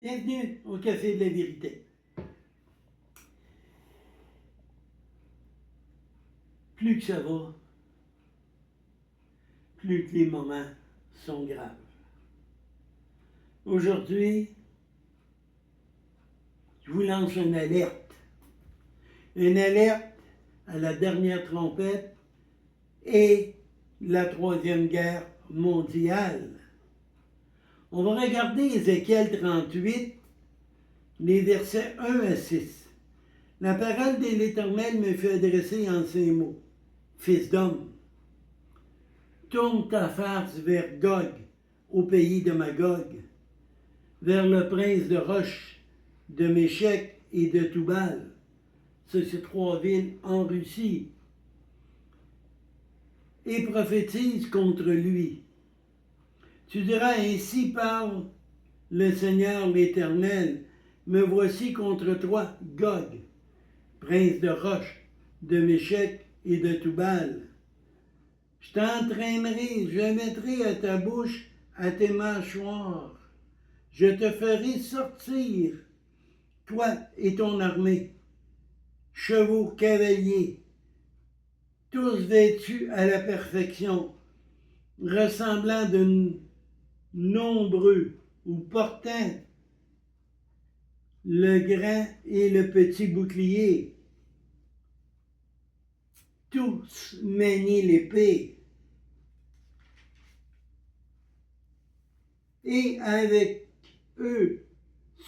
Bienvenue au Café de la Vérité. Plus que ça va, plus que les moments sont graves. Aujourd'hui, je vous lance une alerte. Une alerte à la dernière trompette et la Troisième Guerre mondiale. On va regarder Ézéchiel 38, les versets 1 à 6. La parole de l'Éternel me fait adresser en ces mots. Fils d'homme, tourne ta face vers Gog, au pays de Magog, vers le prince de Roche, de Méchec et de Toubal. C'est ces trois villes en Russie. Et prophétise contre lui. Tu diras, ainsi parle le Seigneur l'Éternel, me voici contre toi, Gog, prince de Roche, de Méchec et de Toubal. Je t'entraînerai, je mettrai à ta bouche, à tes mâchoires. Je te ferai sortir, toi et ton armée, chevaux, cavaliers, tous vêtus à la perfection, ressemblant de nombreux ou portant le grand et le petit bouclier. Tous manient l'épée. Et avec eux,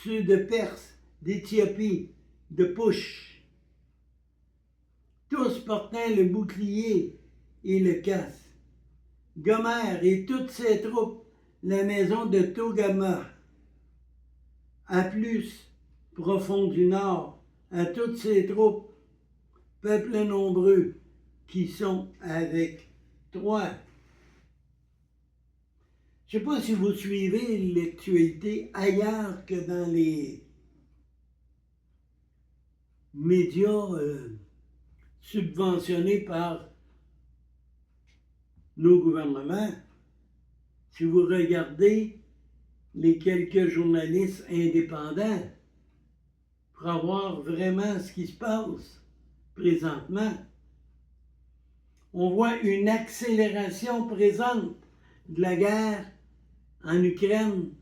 ceux de Perse, d'Éthiopie, de Pouche, tous portant le bouclier et le casque. Gomer et toutes ses troupes, la maison de Togama, à plus profond du nord, à toutes ses troupes, peuple nombreux, qui sont avec toi. Je ne sais pas si vous suivez l'actualité ailleurs que dans les médias subventionnés par nos gouvernements. Si vous regardez les quelques journalistes indépendants pour avoir vraiment ce qui se passe présentement, on voit une accélération présente de la guerre en Ukraine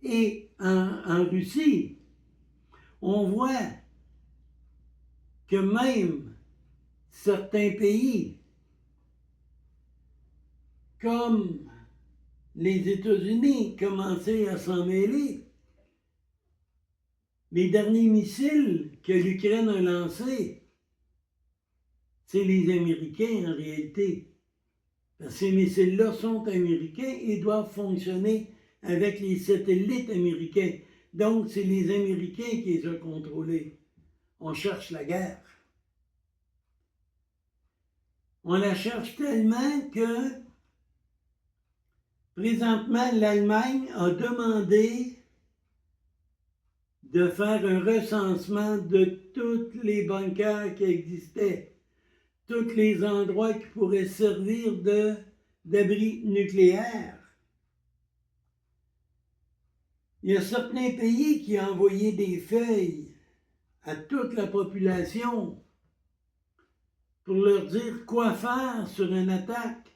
et en Russie. On voit que même certains pays, comme les États-Unis, commençaient à s'en mêler. Les derniers missiles que l'Ukraine a lancés, c'est les Américains en réalité. Parce que ces missiles-là sont américains et doivent fonctionner avec les satellites américains. Donc, c'est les Américains qui les ont contrôlés. On cherche la guerre. On la cherche tellement que, présentement, l'Allemagne a demandé de faire un recensement de tous les bunkers qui existaient, tous les endroits qui pourraient servir d'abri nucléaire. Il y a certains pays qui ont envoyé des feuilles à toute la population pour leur dire quoi faire sur une attaque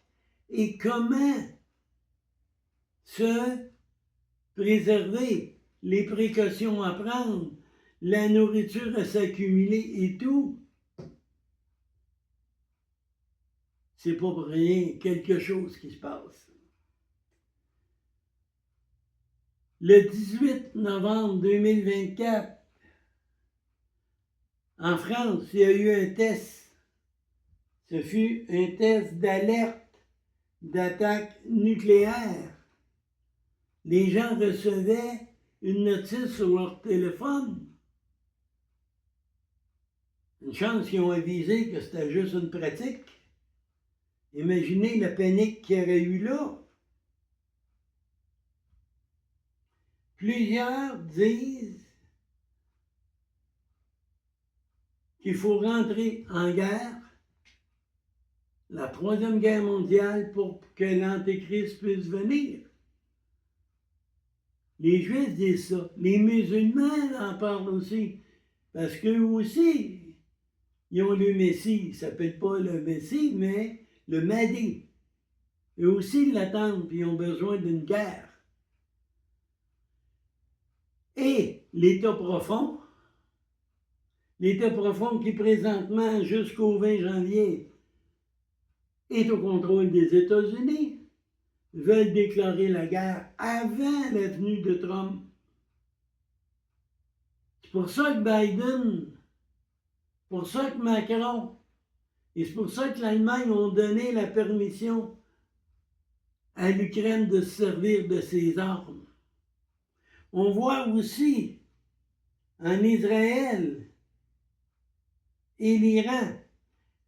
et comment se préserver, les précautions à prendre, la nourriture à s'accumuler et tout. C'est pas pour rien quelque chose qui se passe. Le 18 novembre 2024, en France, il y a eu un test. Ce fut un test d'alerte d'attaque nucléaire. Les gens recevaient une notice sur leur téléphone. Une chance qu'ils ont avisé que c'était juste une pratique. Imaginez la panique qu'il y aurait eu là. Plusieurs disent qu'il faut rentrer en guerre, la Troisième Guerre mondiale, pour que l'Antéchrist puisse venir. Les Juifs disent ça. Les musulmans en parlent aussi. Parce qu'eux aussi, ils ont le Messie. Ils ne s'appellent pas le Messie, mais le Mahdi. Eux aussi, ils l'attendent, puis ils ont besoin d'une guerre. Et l'État profond qui présentement, jusqu'au 20 janvier, est au contrôle des États-Unis, veulent déclarer la guerre avant la venue de Trump. C'est pour ça que Biden, pour ça que Macron, et c'est pour ça que l'Allemagne ont donné la permission à l'Ukraine de se servir de ses armes. On voit aussi en Israël et l'Iran,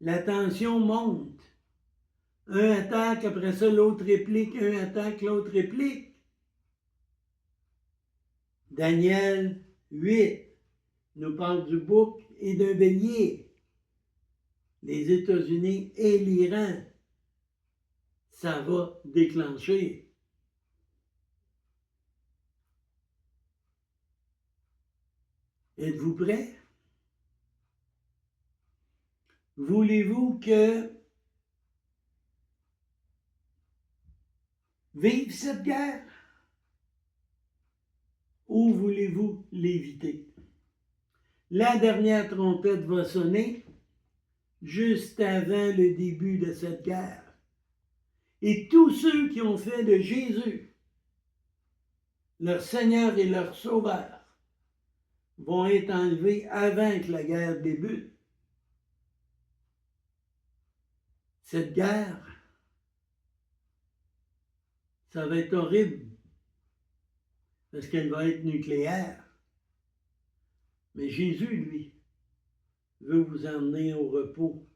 la tension monte. Un attaque, après ça l'autre réplique, un attaque, l'autre réplique. Daniel 8 nous parle du bouc et d'un bélier. Les États-Unis et l'Iran, ça va déclencher. Êtes-vous prêts? Voulez-vous que vive cette guerre ou voulez-vous l'éviter? La dernière trompette va sonner juste avant le début de cette guerre. Et tous ceux qui ont fait de Jésus leur Seigneur et leur Sauveur vont être enlevés avant que la guerre débute. Cette guerre, ça va être horrible parce qu'elle va être nucléaire. Mais Jésus, lui, veut vous emmener au repos,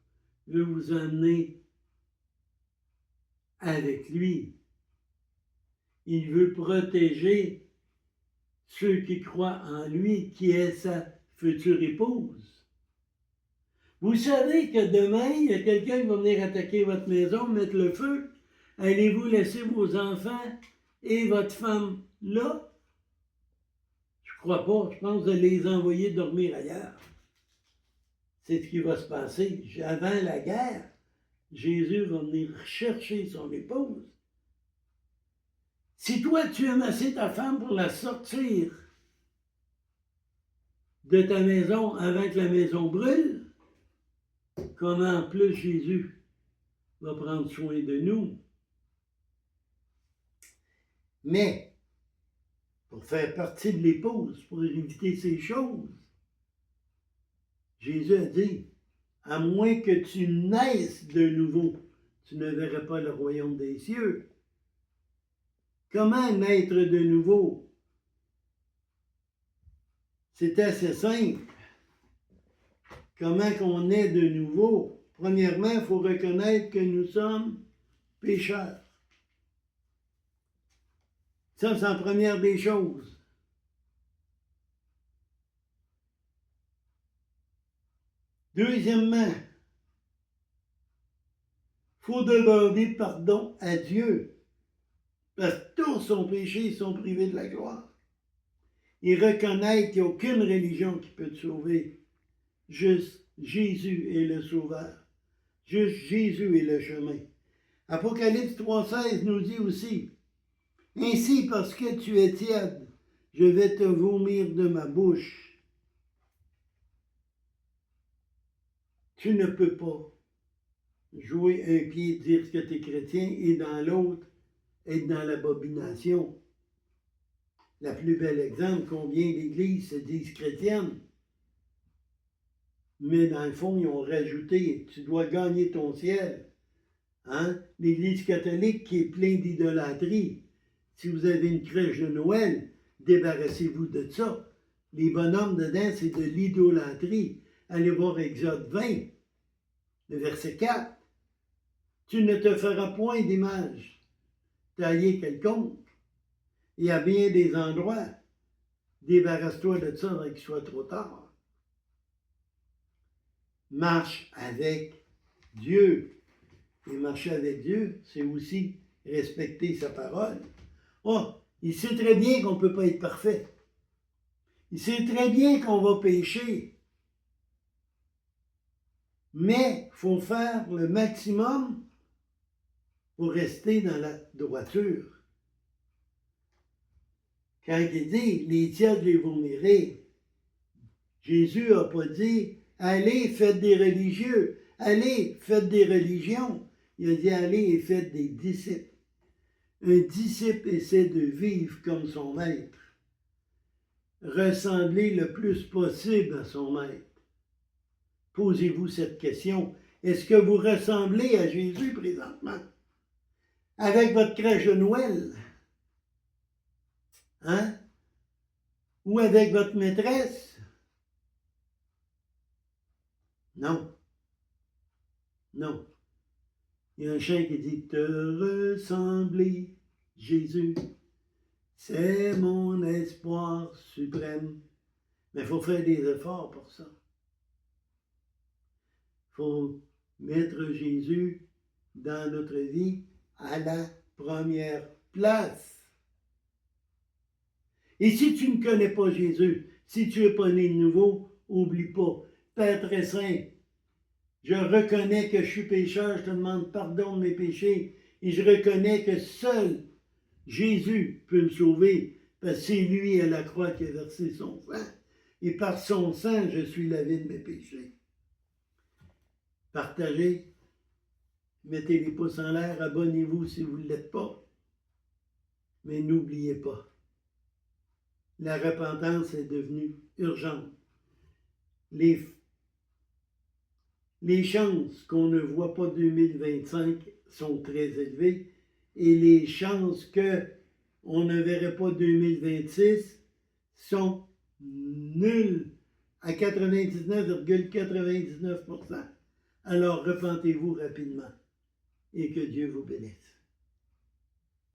veut vous emmener avec lui. Il veut protéger ceux qui croient en lui, qui est sa future épouse. Vous savez que demain, il y a quelqu'un qui va venir attaquer votre maison, mettre le feu. Allez-vous laisser vos enfants et votre femme là? Je crois pas. Je pense que vous allez les envoyer dormir ailleurs. C'est ce qui va se passer. Avant la guerre, Jésus va venir chercher son épouse. Si toi, tu aimes assez ta femme pour la sortir de ta maison avant que la maison brûle, comment en plus Jésus va prendre soin de nous? Mais, pour faire partie de l'épouse, pour éviter ces choses, Jésus a dit, à moins que tu naisses de nouveau, tu ne verras pas le royaume des cieux. Comment naître de nouveau? C'est assez simple. Comment qu'on naît de nouveau? Premièrement, il faut reconnaître que nous sommes pécheurs. Ça, c'est la première des choses. Deuxièmement, il faut demander pardon à Dieu. Parce que tous sont péchés, ils sont privés de la gloire. Et reconnaître qu'il n'y a aucune religion qui peut te sauver. Juste Jésus est le sauveur. Juste Jésus est le chemin. Apocalypse 3,16 nous dit aussi, « Ainsi, parce que tu es tiède, je vais te vomir de ma bouche. » Tu ne peux pas jouer un pied, dire que tu es chrétien, et dans l'autre, être dans l'abomination. La plus belle exemple, combien d'églises se disent chrétiennes, mais dans le fond, ils ont rajouté, tu dois gagner ton ciel. Hein? L'Église catholique qui est pleine d'idolâtrie. Si vous avez une crèche de Noël, débarrassez-vous de ça. Les bonhommes dedans, c'est de l'idolâtrie. Allez voir Exode 20, le verset 4. Tu ne te feras point d'image taillée quelconque. Et à bien des endroits, débarrasse-toi de ça avant qu'il soit trop tard. Marche avec Dieu. Et marcher avec Dieu, c'est aussi respecter sa parole. Oh, Il sait très bien qu'on ne peut pas être parfait. Il sait très bien qu'on va pécher. Mais il faut faire le maximum pour rester dans la droiture. Quand il dit « les tièdes les vomiraient », Jésus n'a pas dit « allez, faites des religieux, allez, faites des religions ». Il a dit « allez et faites des disciples ». Un disciple essaie de vivre comme son maître, ressembler le plus possible à son maître. Posez-vous cette question. Est-ce que vous ressemblez à Jésus présentement? Avec votre crèche de Noël? Hein? Ou avec votre maîtresse? Non. Non. Il y a un chant qui dit « Te ressembler, Jésus, c'est mon espoir suprême. » Mais il faut faire des efforts pour ça. Il faut mettre Jésus dans notre vie à la première place. Et si tu ne connais pas Jésus, si tu n'es pas né de nouveau, oublie pas, Père très saint, je reconnais que je suis pécheur, je te demande pardon de mes péchés et je reconnais que seul Jésus peut me sauver parce que c'est lui à la croix qui a versé son sang. Et par son sang, je suis lavé de mes péchés. Partagez, mettez les pouces en l'air, abonnez-vous si vous ne l'êtes pas. Mais n'oubliez pas, la repentance est devenue urgente. Les chances qu'on ne voit pas 2025 sont très élevées et les chances qu'on ne verrait pas 2026 sont nulles à 99,99%. Alors repentez-vous rapidement et que Dieu vous bénisse.